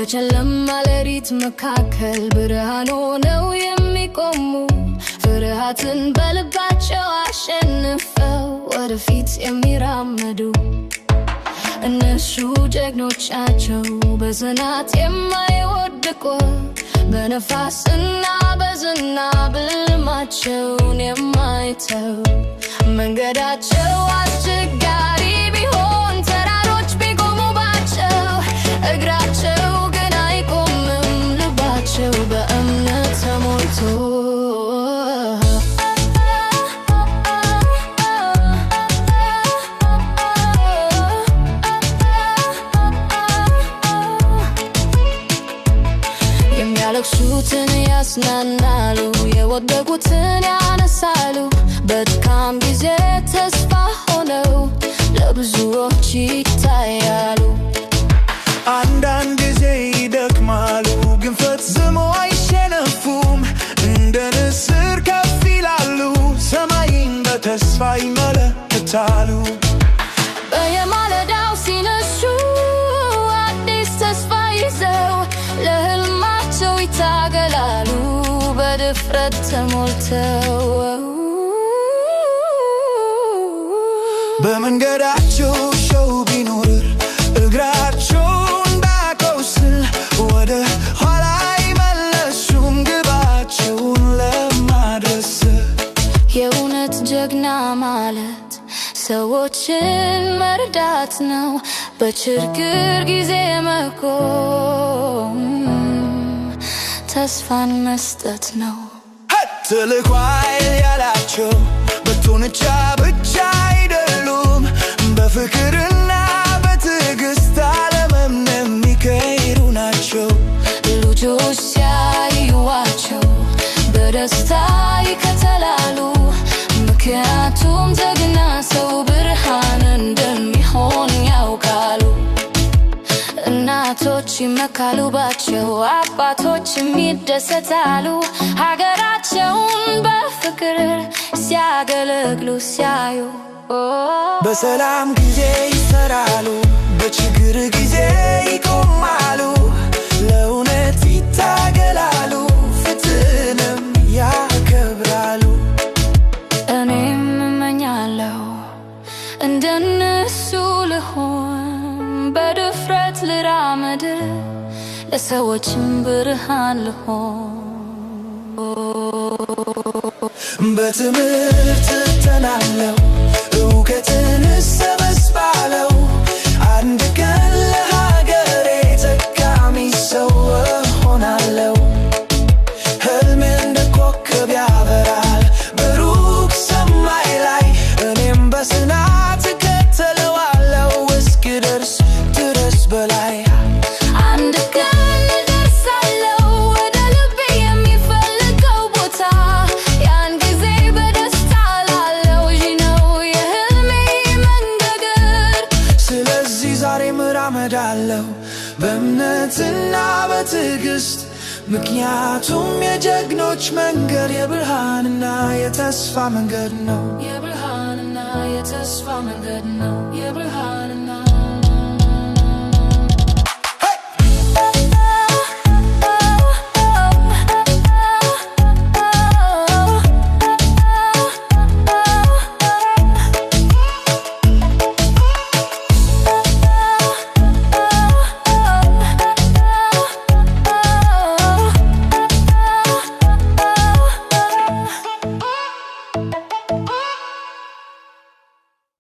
በጨለማ ሌሊት መካከል ብርሃን ሆነው የሚቆሙ ፍርሃትን በልባቸው አሸንፈው ወደፊት የሚራመዱ እነሱ ጀግኖች ናቸው በጽናት የማይወድቁ በነፋስና በዝናብ ሕልማቸውን የማይተው መንገዳቸው አስቸጋሪ ቢሆን ተራሮች ቢቆሙባቸው እግራቸው ግን አይቆምም ልባቸው በእምነት ተሞልቶ የሚያለቅሱትን ያጽናናሉ የወደቁትን ያነሳሉ በድካም ጊዜ ተስፋ ሆነው ለብዙዎች ይታያሉ አንዳንድ ጊዜ ይደክማሉ ግን ፈጽመው አይሸነፉም እንደ ንስር ከፍ ይላሉ ሰማይን በተስፋ ይመለከታሉ በየማለዳው ሲነሱ አዲስ ተስፋ ይዘው ለሕልማቸው ይታገላሉ በድፍረት ተሞልተው በመንገዳቸው ሸው ቢኖር እግራቸው እንዳይቆስል ወደ ኋላ አይመለሱም ግባቸውን ለማድረስ የእውነት ጀግና ማለት ሰዎችን መርዳት ነው በችግር ጊዜ መቆም ተስፋን መስጠት ነው ተልኳል ያላቸው በጡንቻ ብቻ አይደሉም በፍቅርና በትዕግስት ዓለምን የሚቀይሩ ናቸው ልጆች ሲያዩዋቸው በደስታ ይከተላሉ ምክንያቱም ጀግና ሰው ብርሃን እንደሚሆን ያውቃሉ እናቶች ይመካሉ ባቸው አባቶችም ይደሰታሉ ሀገራቸውን በፍቅር ሲያገለግሉ ሲያዩ በሰላም ጊዜ ይሰራሉ በችግር ጊዜ ይቆማሉ ለእውነት ይታገላሉ ፍትህንም ያከብራሉ እኔም እመኛለሁ እንደነሱ ልሆን በድፍረት ልራመድ ለሰዎችም ብርሃን ልሆን በትምህርት እተናለው እውቀትን እሰበስባለው አንድ ቀን ለሀገሬ ጠቃሚ ሰው እሆናለው ሕልሜ እንደ ኮከብ ያበራል በሩቅ ሰማይ ላይ እኔም በጽናት እከተለዋለው እስክደርስ ድረስ በላይ አንድ ቀን እደርሳለሁ ወደ ልቤ የሚፈልገው ቦታ ያን ጊዜ በደስታ ላለው ይህ ነው የሕልሜ መንገድ ስለዚህ ዛሬ እራመዳለሁ በእምነትና በትዕግስት ምክንያቱም የጀግኖች መንገድ የብርሃንና የተስፋ መንገድ ነው የብርሃንና የተስፋ መንገድ ነው የብርሃንና